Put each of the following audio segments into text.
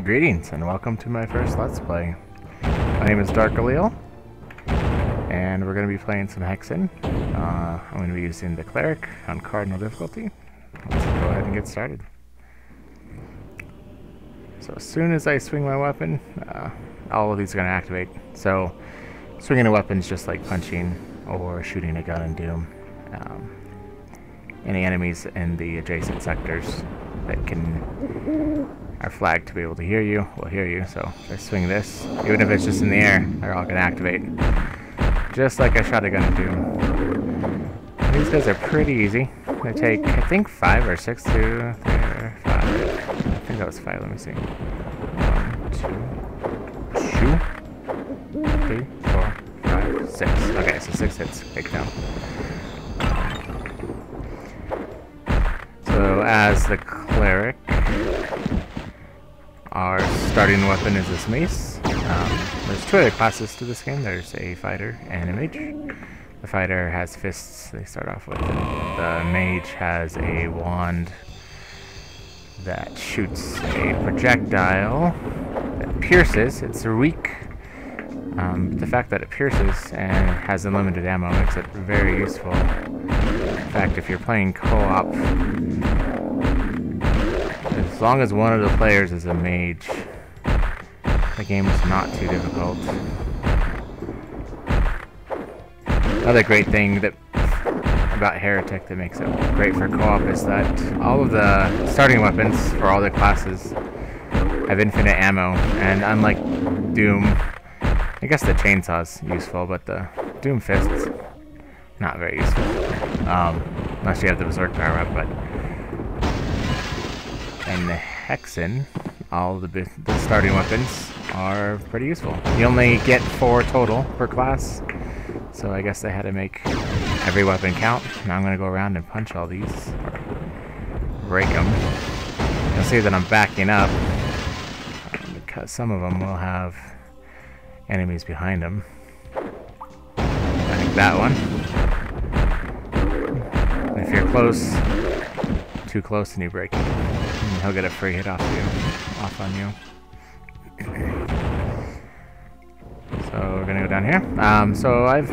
Greetings and welcome to my first Let's Play. My name is Darkaleel, and we're going to be playing some Hexen. I'm going to be using the Cleric on Cardinal difficulty. Let's go ahead and get started. So as soon as I swing my weapon, all of these are going to activate. So swinging a weapon is just like punching or shooting a gun in Doom. Any enemies in the adjacent sectors that are flagged to be able to hear you will hear you. So if I swing this, even if it's just in the air, they're all going to activate. Just like I shot a gun in Doom. These guys are pretty easy. They take, I think, 5 or 6 to there, 5. I think that was 5, let me see. 1, 2, 3, 4, 5, 6. Okay, so 6 hits, take down. So as the Cleric, our starting weapon is this mace. There's 2 other classes to this game. There's a fighter and a mage. The fighter has fists they start off with. The mage has a wand that shoots a projectile that pierces. It's weak. The fact that it pierces and has unlimited ammo makes it very useful. In fact, if you're playing co-op, as long as one of the players is a mage, the game is not too difficult. Another great thing about Heretic that makes it great for co-op is that all of the starting weapons for all the classes have infinite ammo, and unlike Doom, I guess the chainsaw's useful, but the Doom fists, not very useful. Unless you have the Berserk power up, but in the Hexen, all the starting weapons are pretty useful. You only get 4 total per class, so I guess they had to make every weapon count. Now I'm going to go around and punch all these, or break them. You'll see that I'm backing up, because some of them will have enemies behind them. Like that one. And if you're too close, and you break it, and he'll get a free hit off on you. So we're gonna go down here. So I've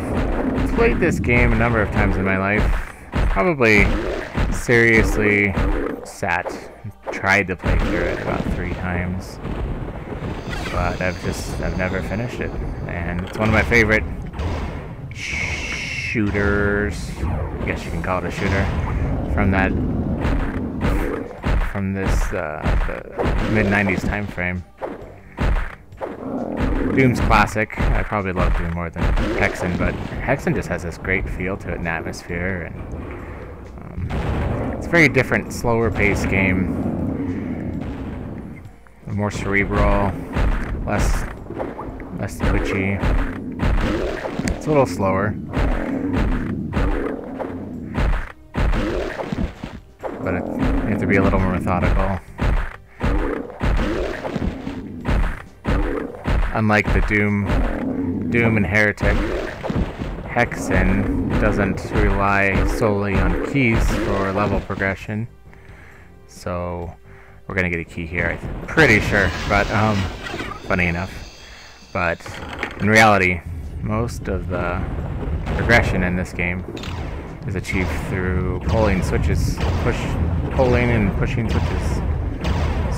played this game a number of times in my life. Probably seriously tried to play through it about 3 times. But I've never finished it. And it's one of my favorite shooters. I guess you can call it a shooter. From this the mid-90s time frame. Doom's classic. I probably love Doom more than Hexen, but Hexen just has this great feel to it and atmosphere, and it's a very different, slower-paced game. More cerebral, less twitchy. It's a little slower, but you have to be a little more methodical. Unlike the Doom and Heretic, Hexen doesn't rely solely on keys for level progression. So we're gonna get a key here, I'm pretty sure, but funny enough. But in reality, most of the progression in this game is achieved through pulling and pushing switches.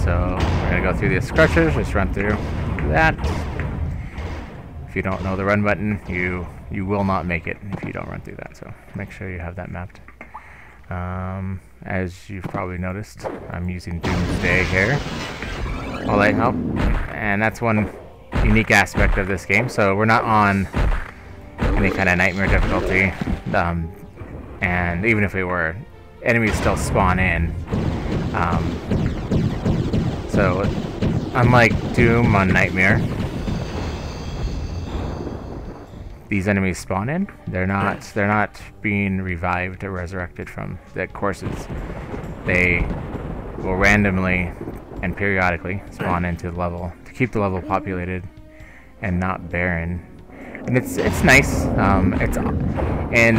So we're gonna go through the scratchers, just run through that. If you don't know the run button, you will not make it if you don't run through that, so make sure you have that mapped. As you've probably noticed, I'm using Doomsday here. And that's one unique aspect of this game. So we're not on any kind of nightmare difficulty, and even if we were, enemies still spawn in. So unlike Doom on Nightmare, these enemies spawn in. They're not being revived or resurrected from the courses. They will randomly and periodically spawn into the level to keep the level populated and not barren. And it's nice. It's in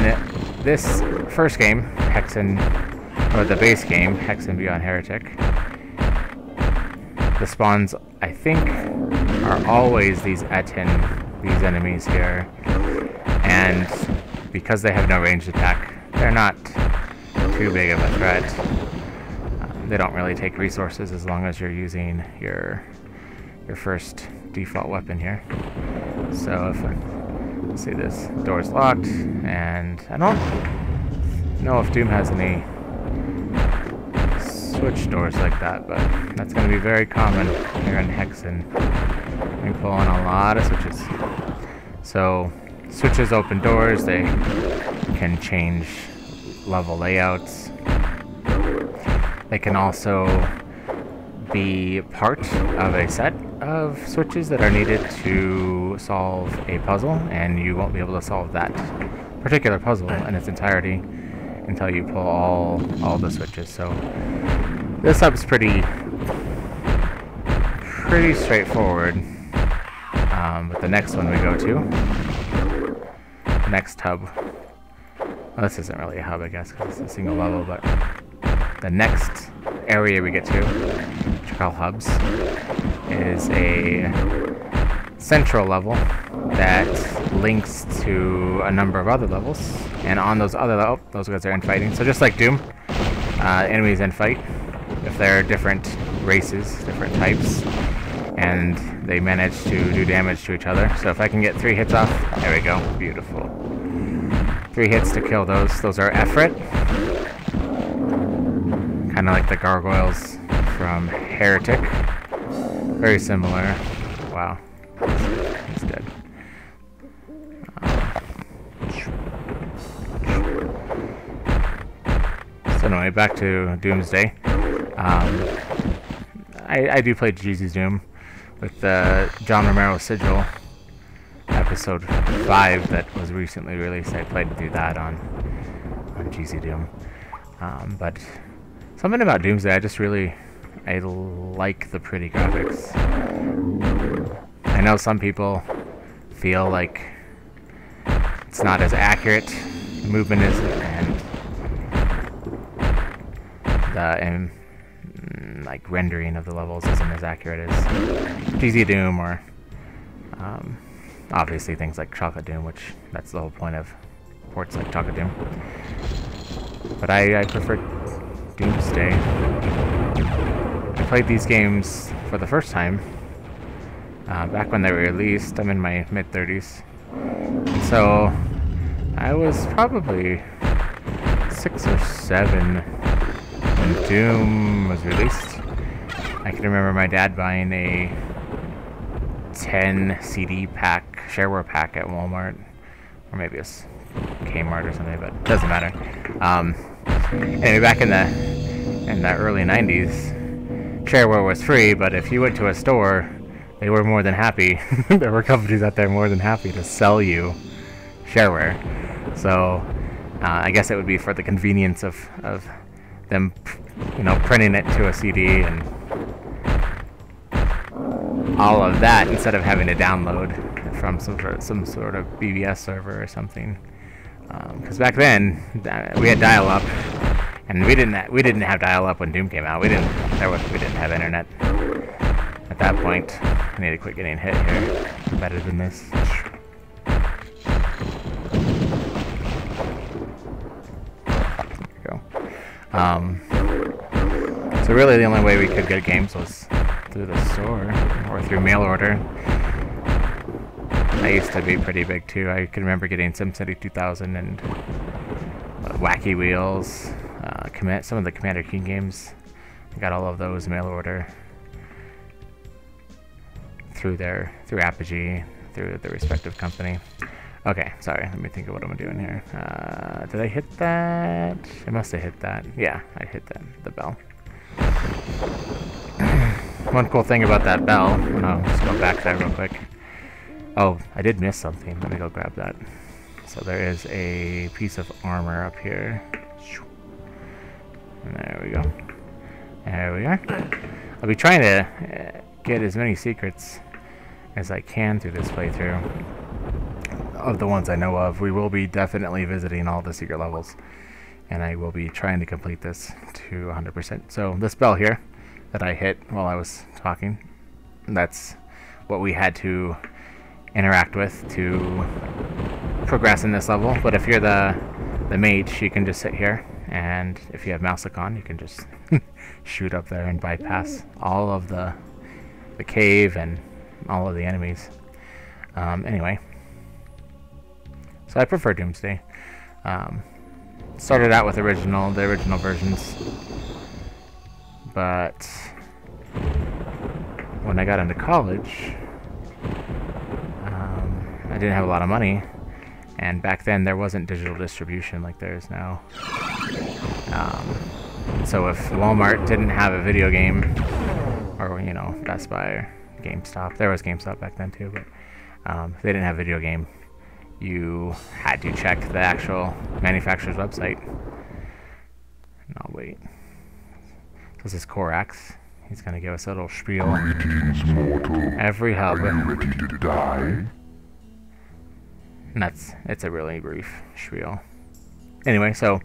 this first game, Hexen, or the base game, Hexen Beyond Heretic. The spawns, I think, are always these these enemies here. And because they have no ranged attack, they're not too big of a threat. They don't really take resources as long as you're using your first default weapon here. So if let's see, this door's locked, and I don't know if Doom has any switch doors like that, but that's going to be very common here in Hexen. We pull on a lot of switches. So switches open doors, they can change level layouts. They can also be part of a set of switches that are needed to solve a puzzle, and you won't be able to solve that particular puzzle in its entirety until you pull all the switches. So this hub's pretty straightforward. But the next one we go to, the next hub, well, this isn't really a hub, I guess, because it's a single level, but the next area we get to, which are called hubs, is a central level that links to a number of other levels, and on those other levels, those guys are infighting. So just like Doom, enemies infight if they're different races, different types, and they manage to do damage to each other. So if I can get 3 hits off, there we go, beautiful. 3 hits to kill those. Those are Efret, kind of like the gargoyles from Heretic. Very similar. Wow, he's dead. So anyway, back to Doomsday. I do play GZ's Doom with the John Romero Sigil episode 5 that was recently released. I played through that on GZ Doom. But something about Doomsday, I like the pretty graphics. I know some people feel like it's not as accurate, the movement is, and like rendering of the levels isn't as accurate as GZ Doom, or obviously things like Chocolate Doom, which that's the whole point of ports like Chocolate Doom. But I prefer Doomsday. I played these games for the first time back when they were released. I'm in my mid-30s, so I was probably 6 or 7 when Doom was released. I can remember my dad buying a 10 CD pack, shareware pack at Walmart, or maybe it's Kmart or something, but it doesn't matter. Anyway, back in the early 90s, shareware was free, but if you went to a store, they were more than happy. There were companies out there more than happy to sell you shareware. So I guess it would be for the convenience of them, printing it to a CD and all of that, instead of having to download from some sort of BBS server or something. Because back then we had dial-up, and we didn't have dial-up when Doom came out. We didn't have internet at that point. I need to quit getting hit here. Better than this. There we go. So really the only way we could get games was through the store or through mail order. I used to be pretty big too. I can remember getting SimCity 2000 and Wacky Wheels, some of the Commander King games. I got all of those mail order through Apogee, through the respective company. Okay, sorry, let me think of what I'm doing here. Did I hit that? I must have hit that. Yeah, I hit the bell. One cool thing about that bell, I'll just go back there real quick. Oh, I did miss something. Let me go grab that. So there is a piece of armor up here. And there we go. There we are. I'll be trying to get as many secrets as I can through this playthrough. Of the ones I know of, we will be definitely visiting all the secret levels, and I will be trying to complete this to 100%. So this bell here, that I hit while I was talking. That's what we had to interact with to progress in this level. But if you're the mage, you can just sit here, and if you have mouse click on, you can just shoot up there and bypass all of the cave and all of the enemies. Anyway, so I prefer Doomsday. Started out with the original versions, but when I got into college, I didn't have a lot of money, and back then there wasn't digital distribution like there is now. So if Walmart didn't have a video game, or you know, Best Buy or GameStop, there was GameStop back then too, but if they didn't have a video game, you had to check the actual manufacturer's website. And I'll wait. This is Korax. He's gonna give us a little spiel. Greetings, mortal. Every hub. Are you ready to die? And it's a really brief spiel. Anyway, so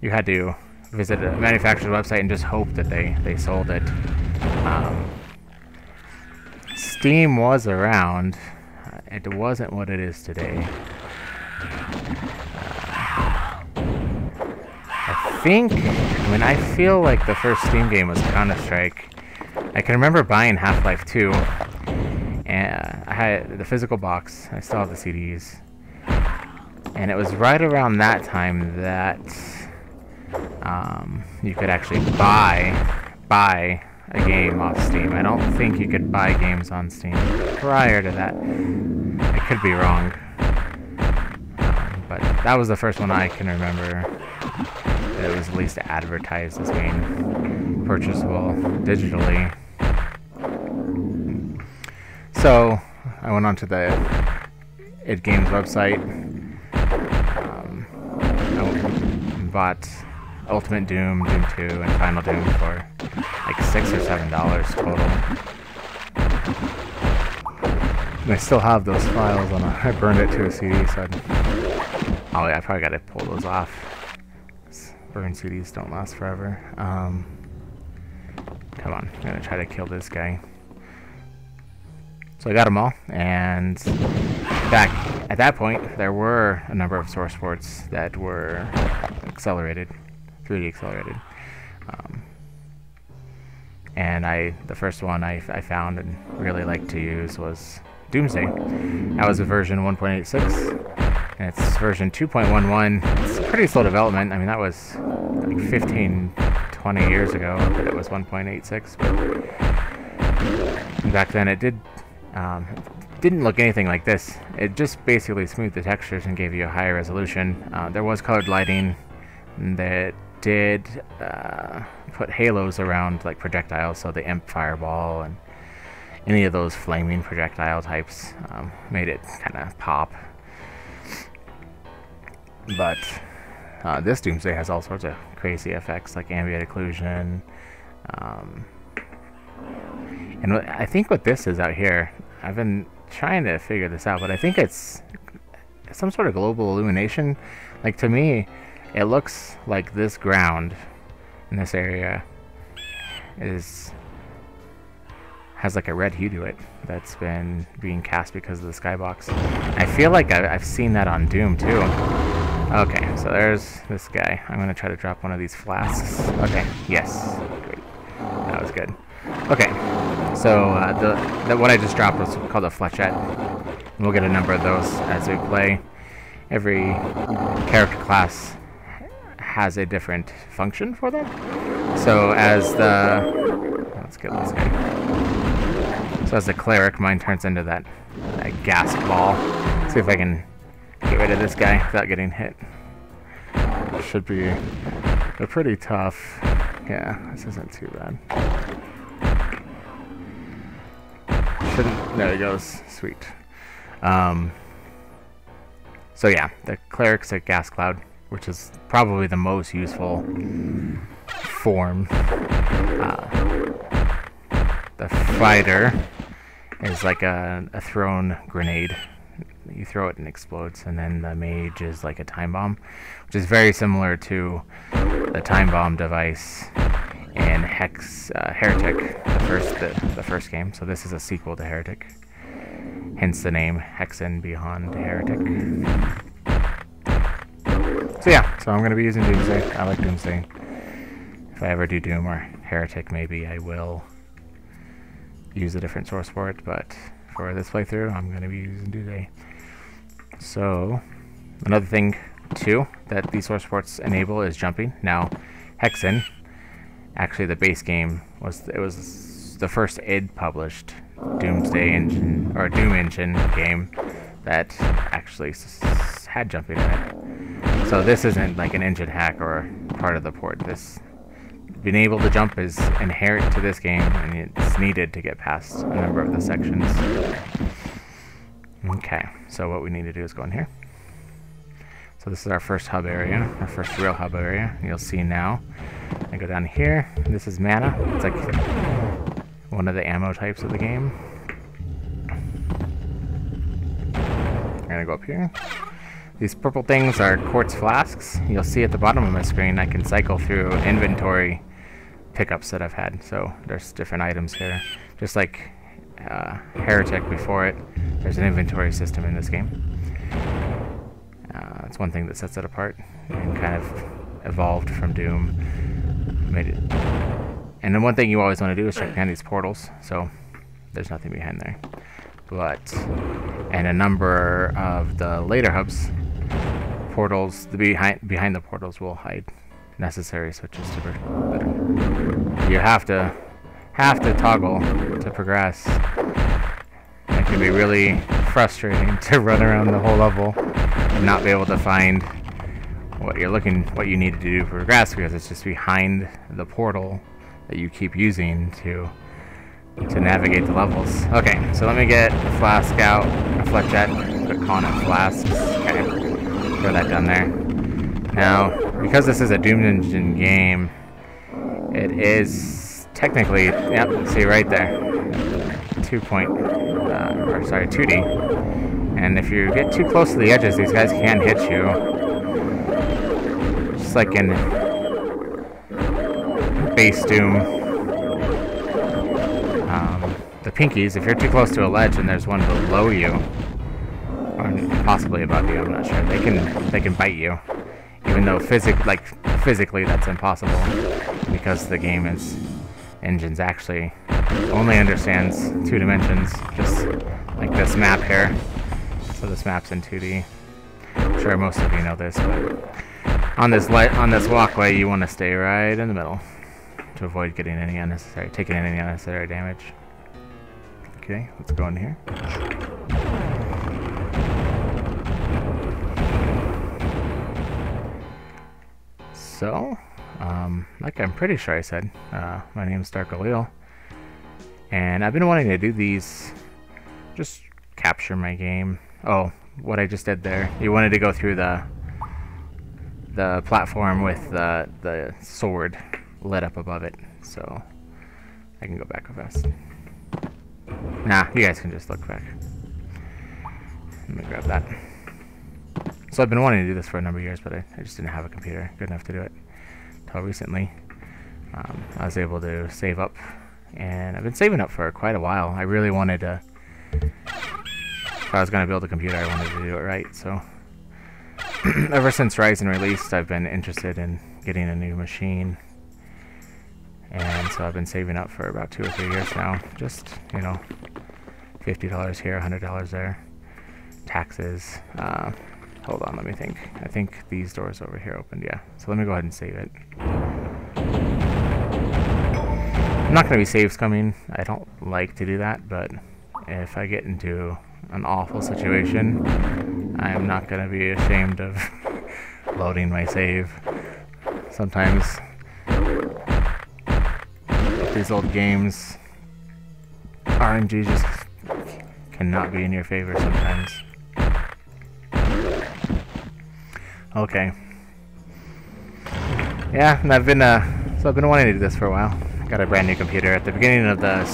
you had to visit a manufacturer's website and just hope that they sold it. Steam was around. It wasn't what it is today. I feel like the first Steam game was Counter-Strike. I can remember buying Half-Life 2, and I had the physical box. I still have the CDs, and it was right around that time that you could actually buy a game off Steam. I don't think you could buy games on Steam prior to that. I could be wrong, but that was the first one I can remember that it was at least advertised as being purchasable digitally. So I went onto the id Games website, I bought Ultimate Doom, Doom 2, and Final Doom for like $6 or $7 total. And I still have those files on I burned it to a CD, so oh yeah, I probably gotta pull those off. Burned CDs don't last forever. Come on, I'm gonna try to kill this guy. So I got them all, and back at that point, there were a number of source ports that were accelerated, 3D accelerated. And the first one I found and really liked to use was Doomsday. That was a version 1.86, and it's version 2.11. It's pretty slow development. I mean, that was like 15, 20 years ago that it was 1.86. But back then it didn't look anything like this. It just basically smoothed the textures and gave you a higher resolution. There was colored lighting that did put halos around like projectiles, so the imp fireball and any of those flaming projectile types made it kind of pop. But this Doomsday has all sorts of crazy effects like ambient occlusion. And I think what this is out here, I've been trying to figure this out, but I think it's some sort of global illumination. Like, to me, it looks like this ground in this area has like a red hue to it that's been being cast because of the skybox. I feel like I've seen that on Doom too. Okay, so there's this guy. I'm gonna try to drop one of these flasks. Okay, yes, great, that was good. Okay, so what I just dropped was called a flechette. We'll get a number of those as we play. Every character class has a different function for them. So let's get this guy. So as a cleric, mine turns into that gas ball. See if I can get rid of this guy without getting hit. Should be pretty tough. Yeah, this isn't too bad. There he goes. Sweet. So yeah, the cleric's a gas cloud, which is probably the most useful form. The fighter is like a thrown grenade. You throw it and it explodes, and then the mage is like a time bomb, which is very similar to the time bomb device in Heretic, the first game. So this is a sequel to Heretic, hence the name Hexen Beyond Heretic. So yeah, so I'm going to be using Doomsday. I like Doomsday. If I ever do Doom or Heretic, maybe I will use a different source for it, but for this playthrough, I'm going to be using Doomsday. So, another thing, too, that these source ports enable is jumping. Now, Hexen, actually the base game, was the first id published Doomsday engine, or Doom engine game that actually had jumping in it. So this isn't like an engine hack or part of the port. This being able to jump is inherent to this game, and it's needed to get past a number of the sections. Okay, so what we need to do is go in here. So this is our first hub area, our first real hub area. You'll see now. I go down here. This is mana. It's like one of the ammo types of the game. I'm gonna go up here. These purple things are quartz flasks. You'll see at the bottom of my screen I can cycle through inventory pickups that I've had. So there's different items here. Just like Heretic before it, there's an inventory system in this game. It's one thing that sets it apart and kind of evolved from Doom. Made it. And then one thing you always want to do is check behind these portals. So there's nothing behind there. And a number of the later hubs, portals, behind the portals will hide necessary switches to better. You have to toggle to progress. It can be really frustrating to run around the whole level and not be able to find what you need to do to progress, because it's just behind the portal that you keep using to navigate the levels. Okay, so let me get a flask out, a fletchet, put calling it flasks. Okay, throw that down there. Now, because this is a Doom Engine game, it is technically, yep, see right there, 2D. And if you get too close to the edges, these guys can hit you. Just like in base Doom. The pinkies, if you're too close to a ledge and there's one below you, or possibly above you, I'm not sure, they can bite you, even though physically that's impossible, because the game engines actually only understands 2 dimensions, just like this map here. So this map's in 2D. I'm sure most of you know this, but on this walkway, you want to stay right in the middle to avoid taking any unnecessary damage. Okay, let's go in here. So, like I'm pretty sure I said, my name is Dark Alil, and I've been wanting to do these, just capture my game. Oh, what I just did there. You wanted to go through the platform with the sword lit up above it, so I can go back real fast. Nah, you guys can just look back. Let me grab that. So I've been wanting to do this for a number of years, but I just didn't have a computer good enough to do it until recently. I was able to save up, and I've been saving up for quite a while. I really wanted to, if I was going to build a computer, I wanted to do it right. So ever since Ryzen released, I've been interested in getting a new machine. And so I've been saving up for about 2 or 3 years now. Just, you know, $50 here, $100 there. Taxes. Hold on, let me think. I think these doors over here opened, yeah. So let me go ahead and save it. I'm not going to be save scumming. I don't like to do that, but if I get into an awful situation, I'm not going to be ashamed of loading my save. Sometimes these old games, RNG just cannot be in your favor sometimes. Okay. Yeah, and I've been wanting to do this for a while. Got a brand new computer. At the beginning of the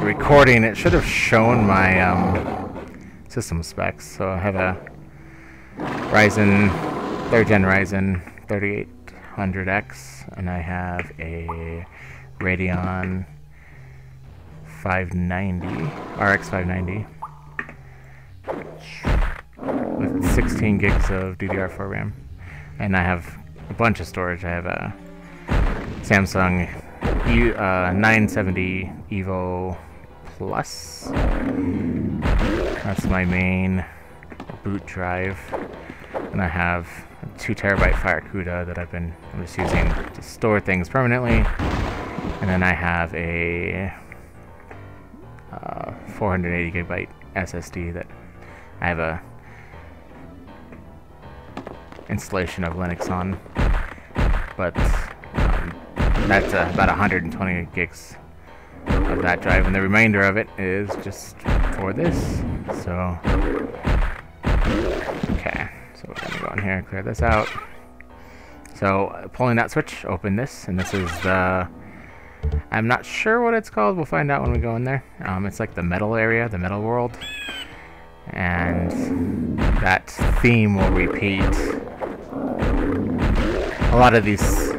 recording, it should have shown my system specs. So I have a Ryzen 3rd gen Ryzen 3800X, and I have a Radeon 590, RX 590, with 16 gigs of DDR4 RAM, and I have a bunch of storage. I have a Samsung 970 Evo Plus. That's my main boot drive, and I have a 2 terabyte FireCuda that I'm just using to store things permanently, and then I have a 480 gigabyte SSD that I have a installation of Linux on, but that's about 120 gigs of that drive, and the remainder of it is just for this. So okay, so we're gonna go in here and clear this out. So pulling that switch, open this, and this is the, I'm not sure what it's called, we'll find out when we go in there. It's like the metal area, the metal world, and that theme will repeat. A lot of these,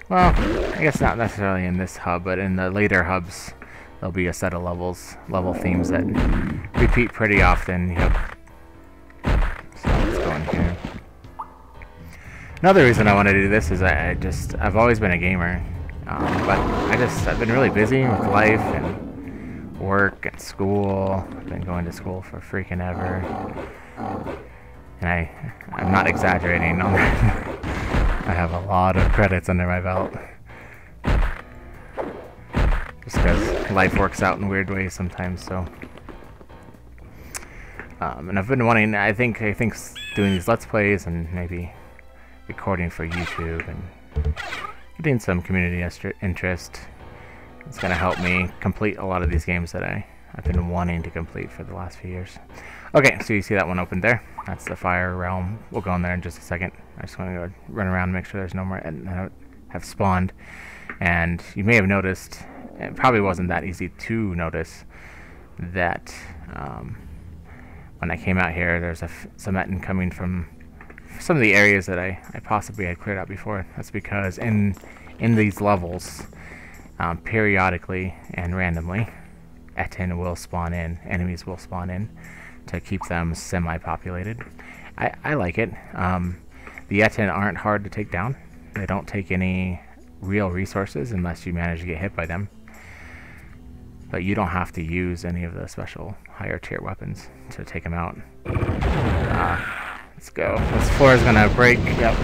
well, I guess not necessarily in this hub, but in the later hubs, there'll be a set of level themes that repeat pretty often. Yep. So let's go in here. Another reason I want to do this is I've always been a gamer, but I've been really busy with life and work and school. I've been going to school for freaking ever, and I'm not exaggerating on that. I have a lot of credits under my belt, just because life works out in weird ways sometimes. So, and I've been wanting. I think doing these Let's Plays and maybe recording for YouTube and getting some community interest, it's gonna help me complete a lot of these games that I've been wanting to complete for the last few years. Okay, so you see that one opened there. That's the Fire Realm. We'll go in there in just a second. I just want to go run around and make sure there's no more have spawned. And you may have noticed, it probably wasn't that easy to notice, that when I came out here, there's some Etten coming from some of the areas that I possibly had cleared out before. That's because in these levels, periodically and randomly, Etten will spawn in, enemies will spawn in, to keep them semi-populated. I like it. The Etten aren't hard to take down. They don't take any real resources unless you manage to get hit by them. But you don't have to use any of the special higher tier weapons to take them out. Let's go. This floor is gonna break. Yep.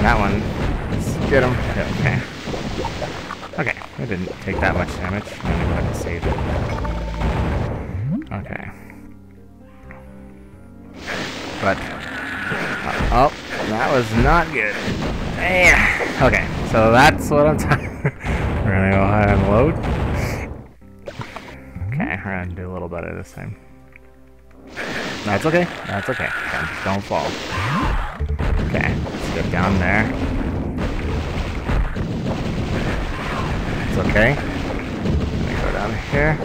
That one. Let's get him. Okay. Okay. It didn't take that much damage. I'm gonna go ahead and save it. Okay. But oh, that was not good. Okay, so that's what I'm talking. We're gonna go ahead and load. Okay, we're gonna do a little better this time. That's okay. That's okay. Just don't fall. Okay, let's get down there. It's okay. Let me go down here.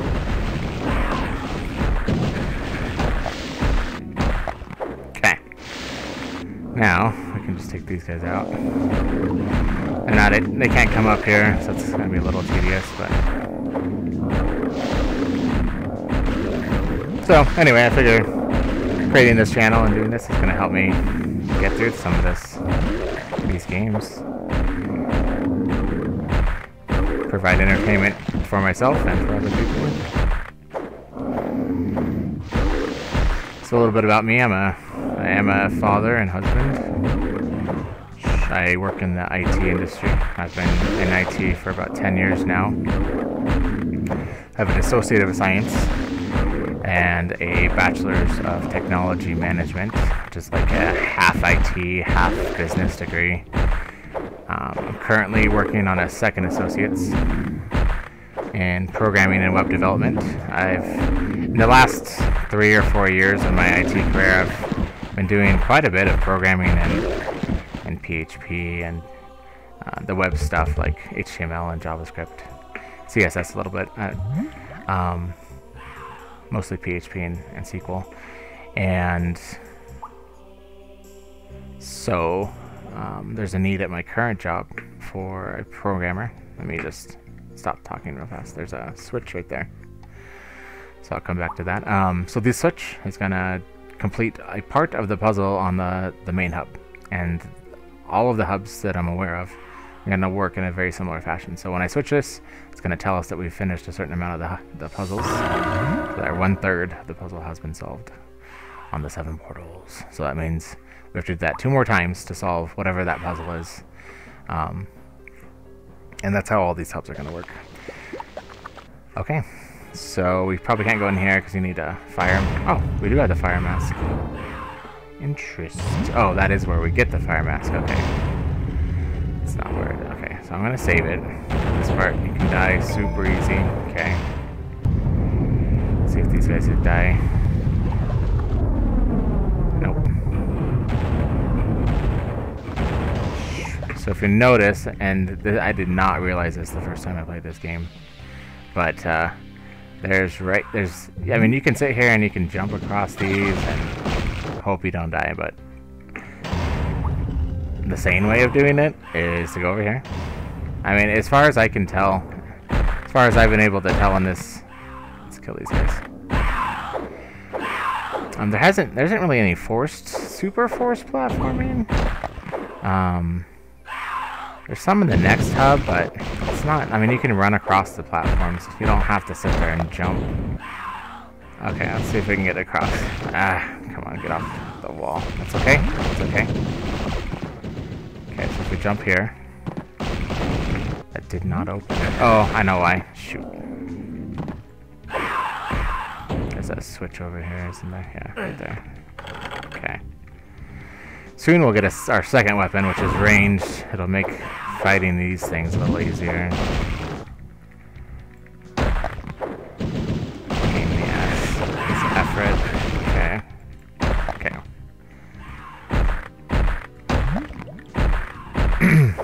Now, we can just take these guys out. And they can't come up here, so it's going to be a little tedious, but... So, anyway, I figure creating this channel and doing this is going to help me get through some of these games. Provide entertainment for myself and for other people. So a little bit about me. I am a father and husband. I work in the IT industry. I've been in IT for about 10 years now. I have an Associate of Science and a Bachelor's of Technology Management, which is like a half IT, half business degree. I'm currently working on a second Associate's in Programming and Web Development. In the last 3 or 4 years of my IT career, I've been doing quite a bit of programming and PHP and the web stuff like HTML and JavaScript, CSS a little bit, mostly PHP and SQL. And so there's a need at my current job for a programmer. Let me just stop talking real fast. There's a switch right there. So I'll come back to that. So this switch is going to complete a part of the puzzle on the main hub. And all of the hubs that I'm aware of are going to work in a very similar fashion. So when I switch this, it's going to tell us that we've finished a certain amount of the puzzles. So that 1/3 of the puzzle has been solved on the 7 portals. So that means we have to do that 2 more times to solve whatever that puzzle is. And that's how all these hubs are going to work. Okay, so we probably can't go in here because you need a fire... Oh, we do have the fire mask. Interesting. Oh, that is where we get the fire mask. Okay. It's not where it... Okay, so I'm going to save it. This part, you can die super easy. Okay. Let's see if these guys would die. Nope. So if you notice, and I did not realize this the first time I played this game, but I mean, you can sit here and you can jump across these and hope you don't die, but the sane way of doing it is to go over here. I mean, as far as I can tell, as far as I've been able to tell on this, let's kill these guys. There isn't really any super forced platforming. There's some in the next hub, but it's not. I mean, you can run across the platforms. You don't have to sit there and jump. Okay, let's see if we can get across. Come on, get off the wall. That's okay. That's okay. Okay, so if we jump here, that did not open it. Oh, I know why. Shoot. There's a switch over here, isn't there? Yeah, right there. Okay. Soon we'll get our second weapon, which is ranged. It'll make fighting these things a little easier. Pain in the ass. It's Heretic. Okay.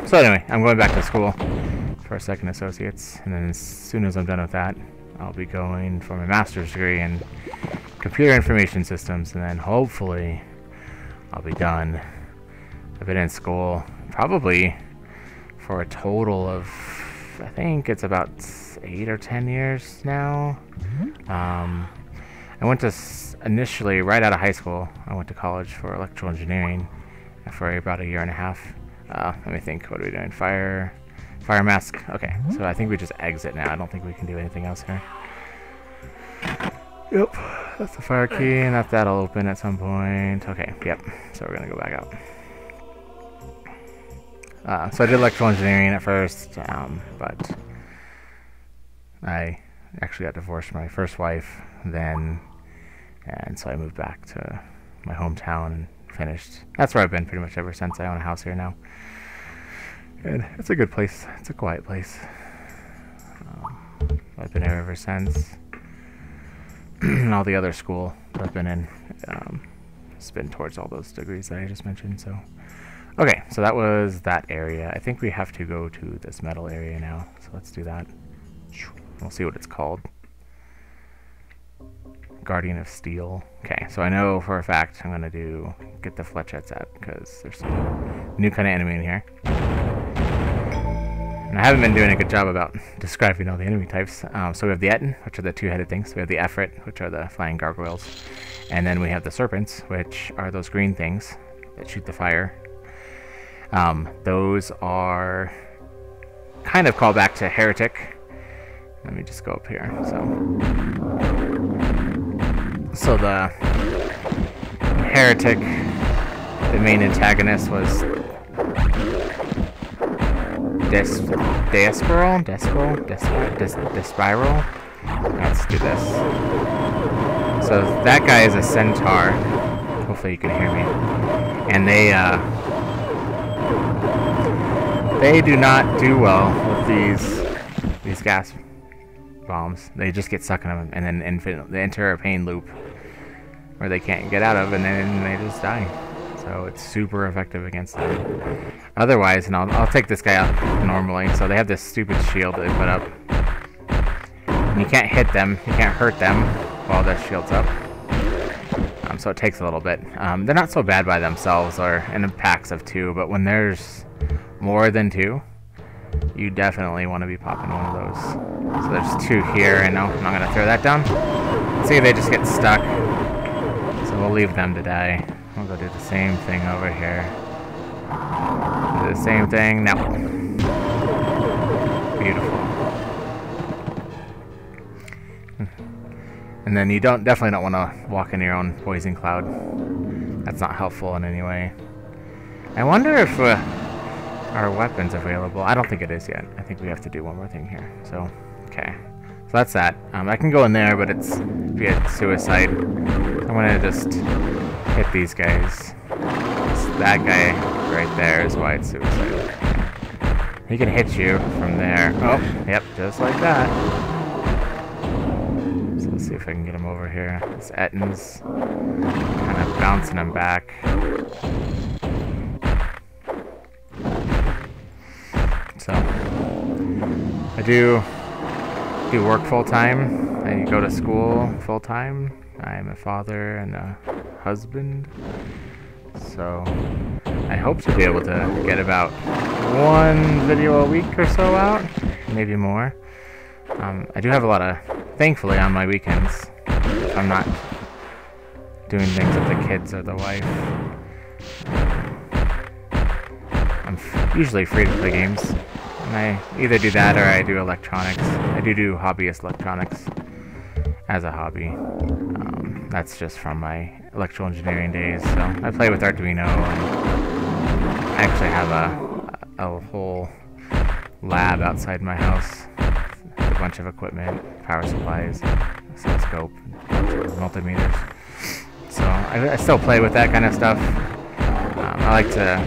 So anyway, I'm going back to school for a second associates, and then as soon as I'm done with that, I'll be going for my master's degree in computer information systems, and then hopefully I'll be done. I've been in school probably for a total of, I think it's about 8 or 10 years now. I went to initially, right out of high school, I went to college for electrical engineering for about 1.5 years. Let me think, what are we doing? Fire mask. Okay, so I think we just exit now. I don't think we can do anything else here. Yep, that's the fire key, and that'll open at some point. Okay, yep, so we're gonna go back out. So I did electrical engineering at first, but I actually got divorced from my first wife then, and so I moved back to my hometown and finished. That's where I've been pretty much ever since. I own a house here now, and it's a good place. It's a quiet place. I've been here ever since. And all the other school that I've been in has been towards all those degrees that I just mentioned. So, okay, so that was that area. I think we have to go to this metal area now. So let's do that. We'll see what it's called. Guardian of Steel. Okay, so I know for a fact I'm gonna get the flechettes out because there's some new kind of enemy in here. And I haven't been doing a good job about describing all the enemy types. So we have the Etten, which are the 2-headed things. We have the Efret, which are the flying gargoyles. And then we have the Serpents, which are those green things that shoot the fire. Those are kind of called back to Heretic. Let me just go up here. So the Heretic, the main antagonist was Despiral. Let's do this. So that guy is a centaur. Hopefully you can hear me. And they do not do well with these gas bombs. They just get stuck in them, and then they enter a pain loop where they can't get out of, and then they just die. So it's super effective against them. Otherwise, and I'll take this guy out normally. So they have this stupid shield that they put up. And you can't hit them, you can't hurt them while their shield's up. So it takes a little bit. They're not so bad by themselves or in packs of 2, but when there's more than 2, you definitely want to be popping one of those. So there's 2 here, and no, I'm not going to throw that down. See, they just get stuck. So we'll leave them to die. We'll go do the same thing over here. Do the same thing. No. Beautiful. And then you definitely don't want to walk into your own poison cloud. That's not helpful in any way. I wonder if our weapon's available. I don't think it is yet. I think we have to do one more thing here. So, okay. So that's that. I can go in there, but it's via suicide. I'm gonna just hit these guys. That guy right there is why it's suicide. He can hit you from there. Oh, yep, just like that. So let's see if I can get him over here. This Ettin's kind of bouncing him back. So I do work full-time. I go to school full-time. I'm a father and a husband. So I hope to be able to get about 1 video a week or so out, maybe more. I do have a lot of, thankfully, on my weekends. If I'm not doing things with the kids or the wife. I'm usually free to play games. And I either do that or I do electronics. I do hobbyist electronics as a hobby. That's just from my electrical engineering days. So I play with Arduino, and I actually have a whole lab outside my house with a bunch of equipment, power supplies, oscilloscope, multimeters. So I still play with that kind of stuff. I like to,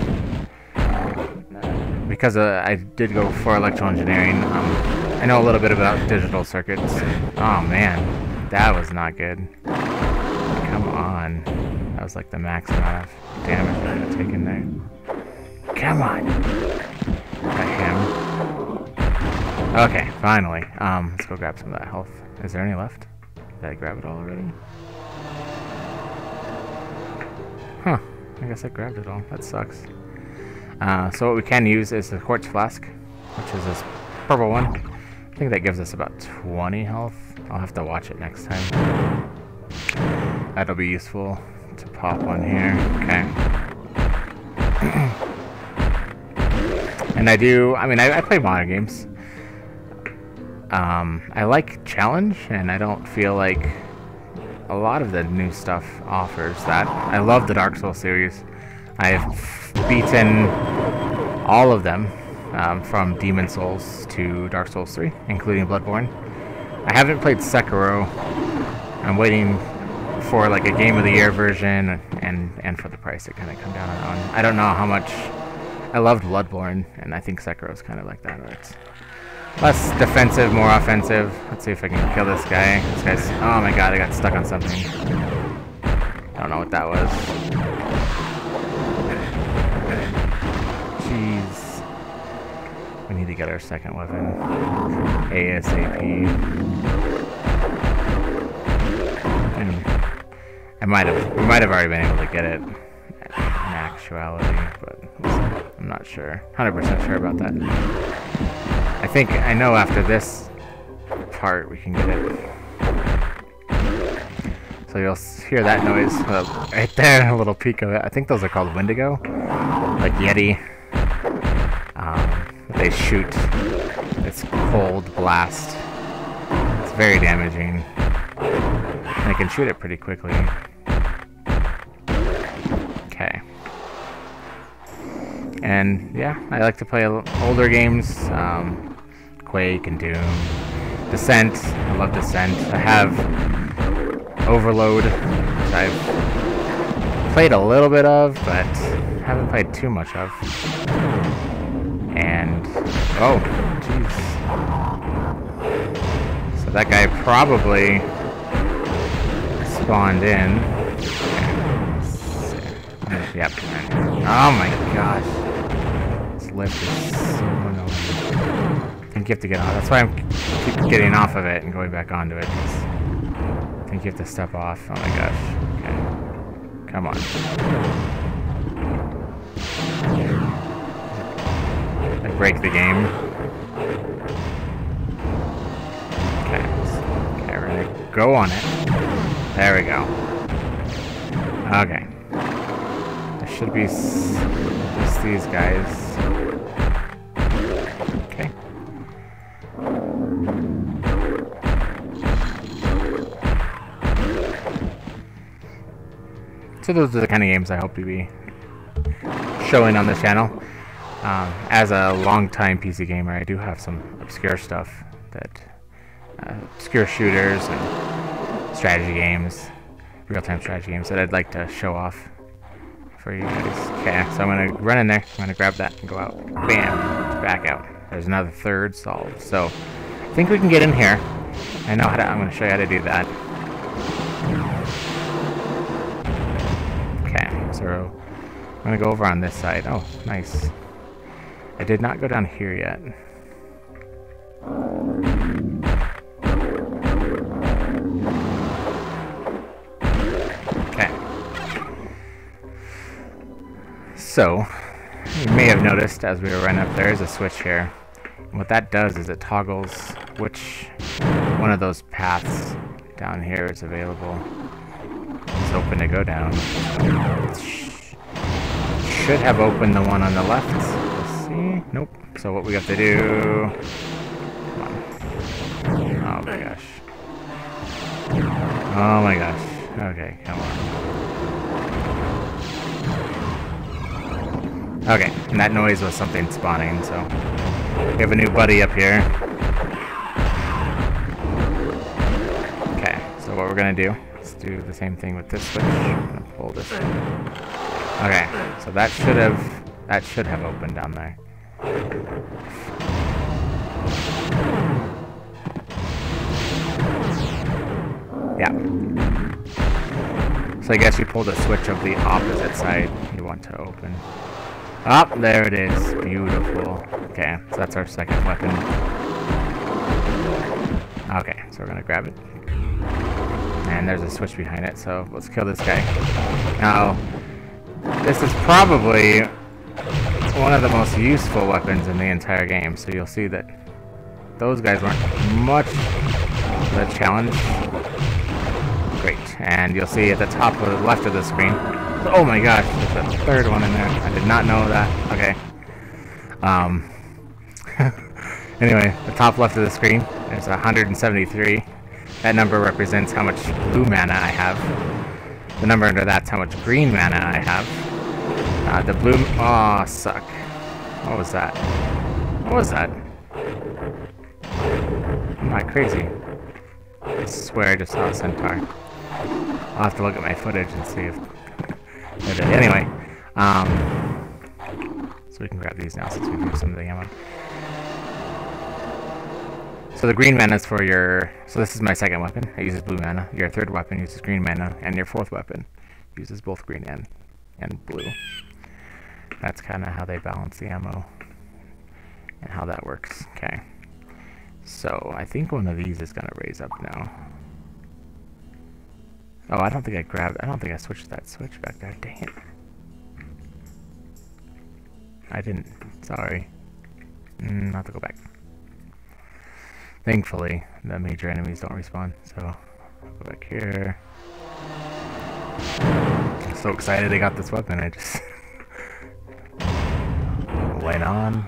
because I did go for electrical engineering, I know a little bit about digital circuits. Oh man, that was not good. Come on. That was like the max amount of damage I had taken there. Come on. Got him. Okay, finally. Let's go grab some of that health. Is there any left? Did I grab it all already? Huh. I guess I grabbed it all. That sucks. So what we can use is the quartz flask, which is this purple one. I think that gives us about 20 health. I'll have to watch it next time. That'll be useful to pop one here. Okay. And I play modern games. I like challenge, and I don't feel like a lot of the new stuff offers that. I love the Dark Souls series. I've beaten all of them, from Demon Souls to Dark Souls 3, including Bloodborne. I haven't played Sekiro. I'm waiting for like a Game of the Year version, and for the price to kind of come down on. I don't know how much. I loved Bloodborne, and I think Sekiro's kind of like that, where it's less defensive, more offensive. Let's see if I can kill this guy. This guy's, oh my god, I got stuck on something. I don't know what that was. Jeez. We need to get our second weapon ASAP. We might have already been able to get it in actuality, but I'm not sure. 100% sure about that. I know after this part we can get it. So you'll hear that noise right there, a little peek of it. I think those are called Wendigo, like Yeti. They shoot this cold blast. It's very damaging. And I can shoot it pretty quickly. Okay. And yeah, I like to play older games. Quake and Doom. Descent. I love Descent. I have Overload, which I've played a little bit of, but haven't played too much of. And oh, jeez. So that guy probably spawned in. Yep. Oh my gosh. This lift is so annoying. I think you have to get off. That's why I keep getting off of it and going back onto it. I think you have to step off. Oh my gosh. Okay. Come on. I break the game. go on it. There we go. Okay. There should be just these guys. Okay. So those are the kind of games I hope to be showing on this channel. As a long-time PC gamer, I do have some obscure stuff that obscure shooters and strategy games, real-time strategy games that I'd like to show off for you guys. Okay, so I'm gonna run in there. I'm gonna grab that and go out. Bam! Back out. There's another third solved. So I think we can get in here. I know how to. I'm gonna show you how to do that. Okay, so I'm gonna go over on this side. Oh, nice. I did not go down here yet. Okay. So, you may have noticed as we were running up, there is a switch here. And what that does is it toggles which one of those paths down here is available. It's open to go down. Should have opened the one on the left. Let's see. Nope. So what we have to do... Come on. Oh my gosh. Oh my gosh. Okay, come on. Okay, and that noise was something spawning, so... We have a new buddy up here. Okay, so what we're gonna do... Let's do the same thing with this switch. I'm gonna pull this in. Okay, so that should have opened down there. Yeah. So I guess you pull the switch of the opposite side you want to open. Oh, there it is. Beautiful. Okay, so that's our second weapon. Okay, so we're gonna grab it. And there's a switch behind it, so let's kill this guy. Now, this is probably one of the most useful weapons in the entire game, so you'll see that those guys weren't much of a challenge. Great, and you'll see at the top of the left of the screen, oh my gosh, there's a third one in there. I did not know that. Okay. Anyway, the top left of the screen, there's 173. That number represents how much blue mana I have. The number under that's how much green mana I have. The blue... Oh, suck. What was that? What was that? Am I crazy? I swear I just saw a centaur. I'll have to look at my footage and see if... Anyway. So we can grab these now since we've used some of the ammo. So the green mana is for your... So this is my second weapon. It uses blue mana. Your third weapon uses green mana. And your fourth weapon uses both green and blue. That's kind of how they balance the ammo. And how that works. Okay. So I think one of these is going to raise up now. Oh, I don't think I switched that switch back there. Dang it. I didn't. Sorry. I'll have to go back. Thankfully, the major enemies don't respawn, so I'll go back here. I'm so excited I got this weapon, I just went on.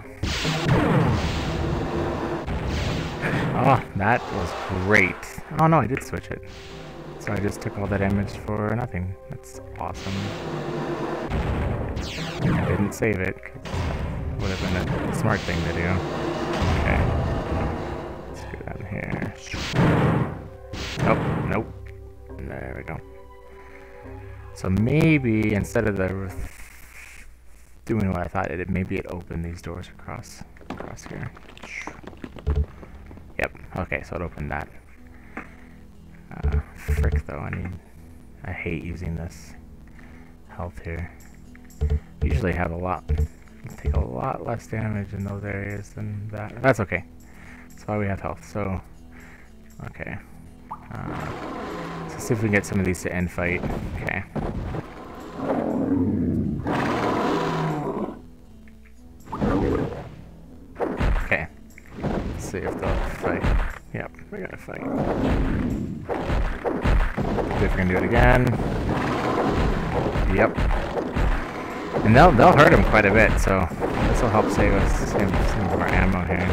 Oh, that was great. Oh no, I did switch it. So I just took all that damage for nothing. That's awesome. I didn't save it, because that would have been a smart thing to do. Okay. Down here. Oh, nope. There we go. So maybe instead of doing what I thought it did, maybe it opened these doors across here. Yep. Okay, so it opened that. Frick though. I hate using this health here. Usually have take a lot less damage in those areas than that. That's okay. That's why we have health. So, okay. Let's see if we can get some of these to end fight. Okay. Okay. Let's see if they'll fight. Yep. We're gonna fight. See if we can do it again. Yep. And they'll hurt him quite a bit, so this will help save us some of our ammo here.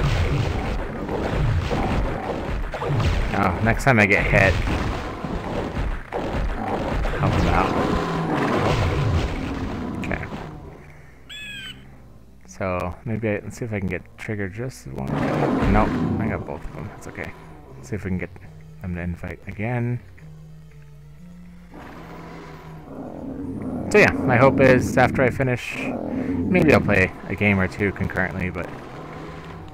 Oh, next time I get hit, help him out. Okay. So maybe let's see if I can get triggered just one. Nope, I got both of them. That's okay. Let's see if we can get them to infight again. So yeah, my hope is after I finish, maybe I'll play a game or two concurrently, but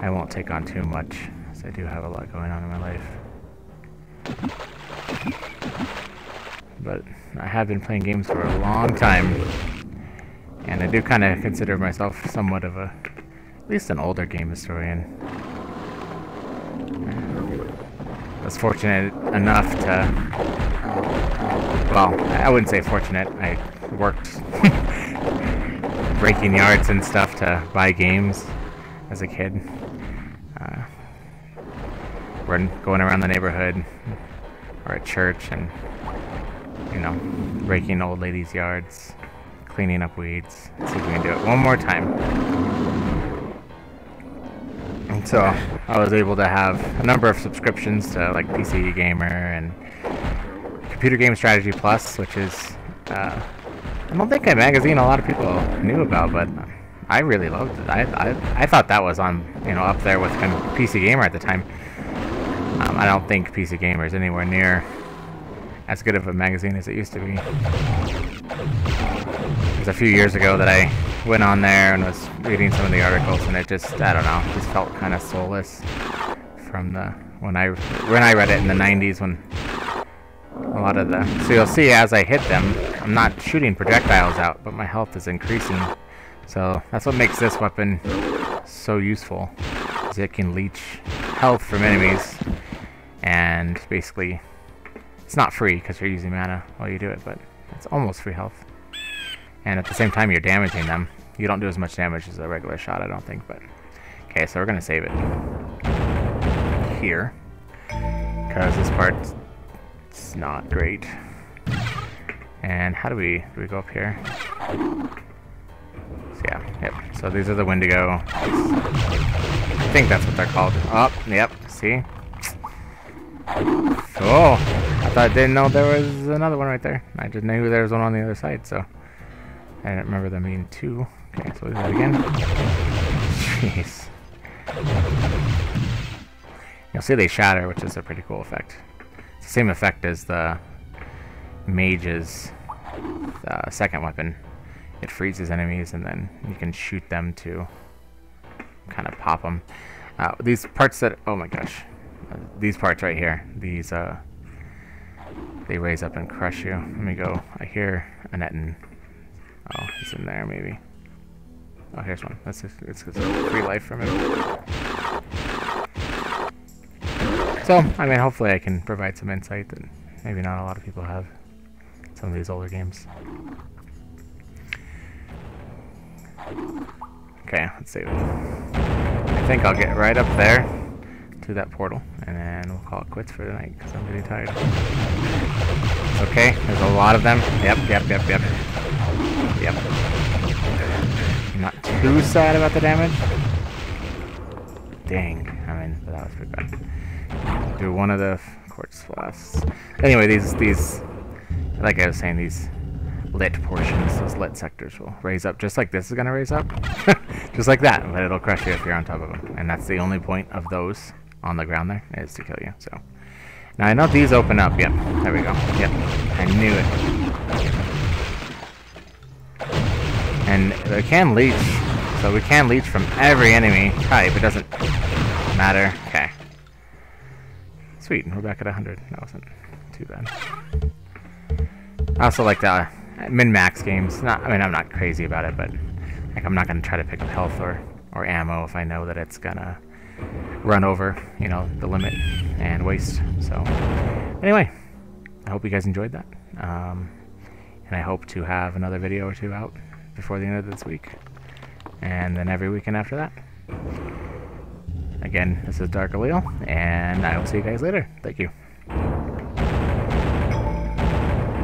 I won't take on too much, because I do have a lot going on in my life. But I have been playing games for a long time, and I do kind of consider myself somewhat of at least an older game historian. I was fortunate enough to, well, I wouldn't say fortunate, I worked breaking yards and stuff to buy games as a kid. We're going around the neighborhood or at church and, you know, breaking old ladies' yards, cleaning up weeds. Let's see if we can do it one more time. And so I was able to have a number of subscriptions to like PC Gamer and Computer Game Strategy Plus, which is I don't think a magazine a lot of people knew about, but I really loved it. I thought that was on, you know, up there with kind of PC Gamer at the time. I don't think PC Gamer is anywhere near as good of a magazine as it used to be. It was a few years ago that I went on there and was reading some of the articles, and it just, I don't know, just felt kind of soulless from the when I read it in the 90s, when a lot of the, so you'll see as I hit them, I'm not shooting projectiles out, but my health is increasing. So that's what makes this weapon so useful, is it can leech health from enemies, and basically it's not free because you're using mana while you do it, but it's almost free health. And at the same time you're damaging them. You don't do as much damage as a regular shot, I don't think, but okay, so we're gonna save it here because this part's not great. And how do we go up here? So yeah, yep. So these are the Wendigo. I think that's what they're called. Oh, yep. See? Oh, I didn't know there was another one right there. I just knew there was one on the other side, so I didn't remember there being two. Okay, so we'll do that again. Jeez. You'll see they shatter, which is a pretty cool effect. It's the same effect as the mage's second weapon. It freezes enemies, and then you can shoot them to kind of pop them. These parts that, oh my gosh, these parts right here, these they raise up and crush you. Let me go. I hear Annette. Oh, he's in there maybe. Oh, here's one. It's free life from him. So, I mean, hopefully I can provide some insight that maybe not a lot of people have. Some of these older games. Okay, let's see. I think I'll get right up there to that portal, and then we'll call it quits for tonight because I'm getting tired. Okay, there's a lot of them. Yep. I'm not too sad about the damage. Dang, I mean, that was pretty bad. Do one of the quartz flasks. Anyway, these, like I was saying, these lit portions, those lit sectors will raise up just like this is going to raise up. Just like that, but it'll crush you if you're on top of them. And that's the only point of those on the ground there, is to kill you. So now I know these open up. Yep, there we go. Yep, I knew it. And they can leech, so we can leech from every enemy type. It doesn't matter. Okay. Sweet, we're back at 100. That wasn't too bad. I also like the min-max games. I mean, I'm not crazy about it, but like I'm not gonna try to pick up health or ammo if I know that it's gonna run over, you know, the limit and waste. So anyway, I hope you guys enjoyed that, and I hope to have another video or two out before the end of this week, and then every weekend after that. Again, this is Dark Allele, and I will see you guys later. Thank you.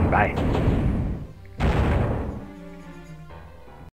Bye.